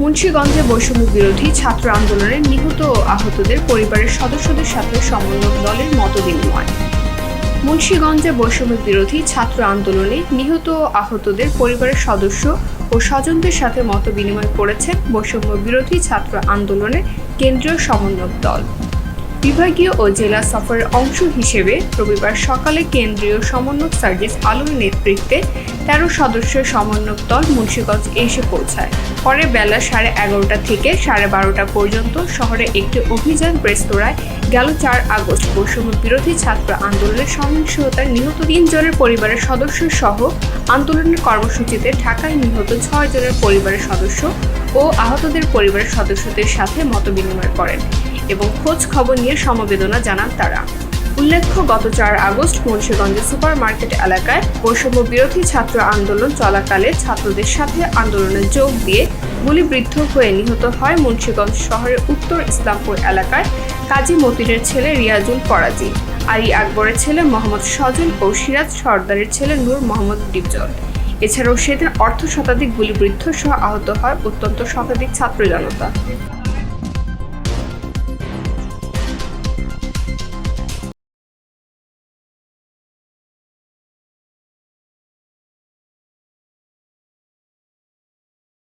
মুন্সিগঞ্জে বৈষম্য বিরোধী ছাত্র আন্দোলনে নিহত ও আহতদের পরিবারের সদস্যদের সাথে সমন্বয় দলের মতবিনিময়। মুন্সিগঞ্জে বৈষম্য বিরোধী ছাত্র আন্দোলনে নিহত ও আহতদের পরিবারের সদস্য ও স্বজনদের সাথে মতবিনিময় করেছেন বৈষম্য বিরোধী ছাত্র আন্দোলনের কেন্দ্রীয় সমন্বয় দল। বিভাগীয় ও জেলা সফরের অংশ হিসেবে রবিবার সকালে কেন্দ্রীয় সমন্বয়ক সার্জিস আলমের নেতৃত্বে ১৩ সদস্যের সমন্বয়ক দল মুন্সিগঞ্জ এসে পৌঁছায়। পরে বেলা 11:30 থেকে 12:30 পর্যন্ত শহরে একটি অভিযান রেস্তোরাঁয় গেল ৪ আগস্ট বৈষম্য বিরোধী ছাত্র আন্দোলনের সহিংসতায় নিহত ৩ জনের পরিবারের সদস্য সহ আন্দোলনের কর্মসূচিতে ঢাকায় নিহত ৬ জনের পরিবারের সদস্য ও আহতদের পরিবারের সদস্যদের সাথে মতবিনিময় করেন এবং খোঁজ খবর নিয়ে সমবেদনা জানান তারা। উল্লেখ্য, গত ৪ আগস্ট মুন্সিগঞ্জের সুপার মার্কেট এলাকায় বৈষম্য বিরোধী ছাত্র আন্দোলন চলাকালে ছাত্রদের সাথে আন্দোলনে যোগ দিয়ে গুলিবিদ্ধ হয়ে নিহত হয় মুন্সিগঞ্জ শহরের উত্তর ইসলামপুর এলাকায় কাজী মতিনের ছেলে রিয়াজুল ফরাজি, আলী আকবরের ছেলে মোহাম্মদ সজল ও সিরাজ সর্দারের ছেলে নূর মোহাম্মদ ডিপজল। এছাড়াও সেদিন অর্ধশতাধিক গুলিবিদ্ধ সহ আহত হয় অত্যন্ত শতাধিক ছাত্র জনতা।